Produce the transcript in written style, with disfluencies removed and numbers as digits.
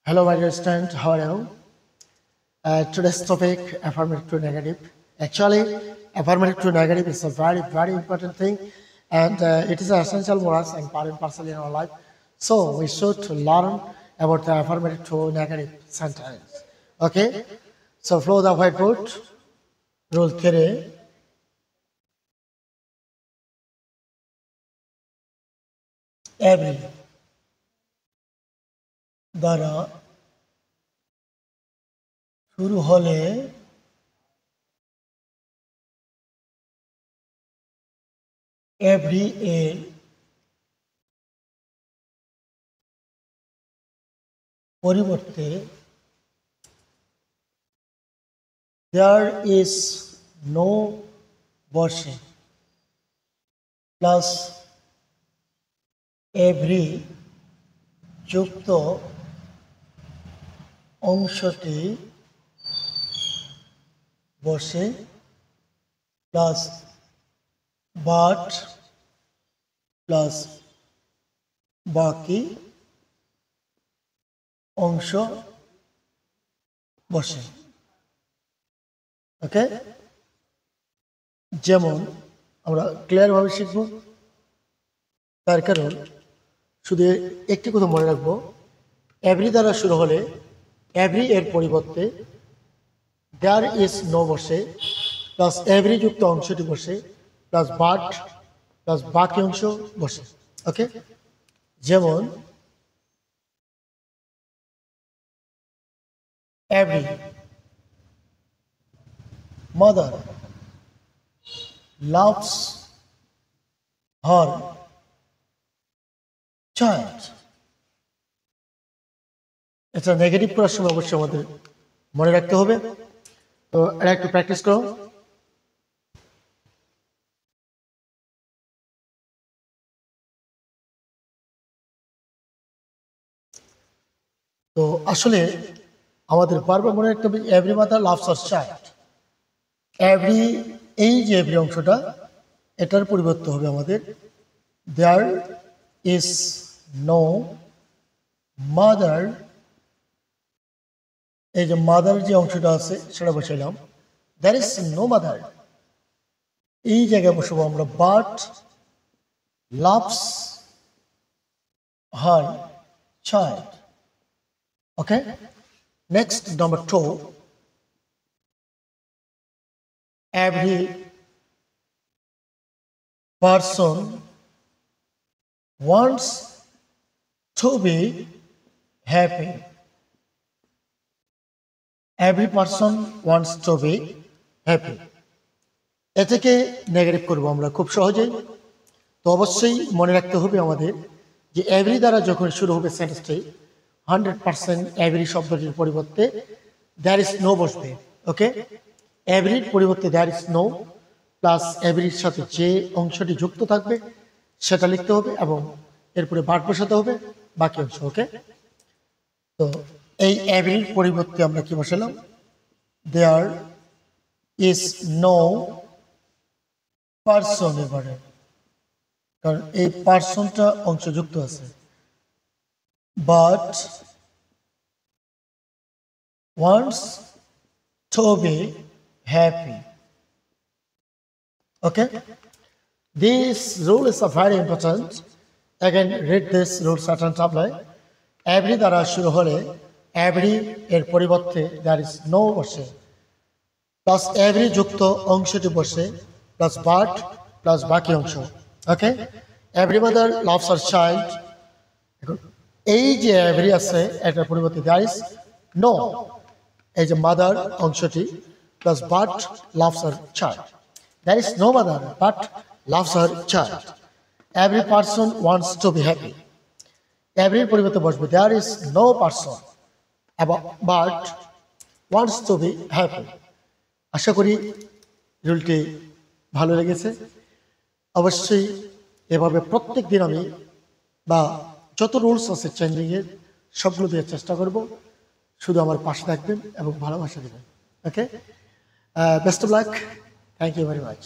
Hello, my dear student. How are you? Today's topic, affirmative to negative. Actually, affirmative to negative is a very important thing, and it is essential for us and part and parcel in our life. So we should learn about the affirmative to negative sentence. Okay. So follow the whiteboard. Rule 3. Every দ্বারা শুরু হলে every এর পরিবর্তে there is no বসে plus every যুক্ত অংশটি বসে plus but plus বাকি অংশ বসে। ওকে, যেমন আমরা ক্লিয়ার ভাবে শিখব, তার কারণ শুধু একটি কথা মনে রাখবো, এভরি দ্বারা শুরু হলে এভরি এর পরিবর্তে দেয়ার ইজ নো বসে প্লাস এভরি যুক্ত অংশটি বসে প্লাস বাট প্লাস বাকি অংশ বসে। ওকে, যেমন every mother loves her child. এটা নেগেটিভ করার সময় অবশ্যই আমাদের মনে রাখতে হবে। তো এটা একটু প্র্যাকটিস করো। তো আসলে আমাদের বারবার মনে রাখতে হবে every mother loves her child. Every, এই যে এভরি অংশটা, এটার পরিবর্তে হবে আমাদের দেয়ার ইজ নো মাদার। এই যে মাদার যে অংশটা আছে সেটা বসাইলাম, দেয়ার ইজ নো মাদার। এই জায়গায় বসাবো আমরা but loves her child. Okay, next number 2, every person wants to be happy. Every person wants to be happy. এটাকে নেগেটিভ করবো আমরা খুব সহজেই। তো অবশ্যই মনে রাখতে হবে আমাদের যে এভরি দ্বারা যখন শুরু হবে সেন্টেন্সটি 100% এভরি শব্দটির পরিবর্তে দেয়ার ইজ নো বসবে। ওকে, এভরির পরিবর্তে দেয়ার ইজ নো প্লাস এভরির সাথে যে অংশটি যুক্ত থাকবে সেটা লিখতে হবে এবং এরপরে বাট বসাতে হবে বাকি অংশ। ওকে, তো এই এভরির পরিবর্তে আমরা কি বসালাম, দেয়ার ইজ নো পারসন। এবারে কারণ এই পারসনটা অংশ যুক্ত আছে, but wants to be happy. Okay, this rule is very important. Again, read this rule sentence apply. Every দ্বারা শুরু হলে every এর পরিবর্তে there is no বসে প্লাস every যুক্ত অংশটি বসে প্লাস but প্লাস বাকি অংশ। ওকে, every mother loves her child. এই যে every আছে এটার পরিবর্তে there is no, এই যে মাদার অংশটি plus but loves her child. There is no mother but loves her child. Every person wants to be happy. Every পরিবর্তে বসবে there is no person but wants to be happy. আশা করি রুলটি ভালো লেগেছে। অবশ্যই এভাবে প্রত্যেক দিন আমি বা যত রুলস আছে চেঞ্জিংয়ের সবগুলো দেওয়ার চেষ্টা করব। শুধু আমার পাশে থাকবেন এবং ভালোবাসা দেবেন। ওকে, best of luck. Thank you very much.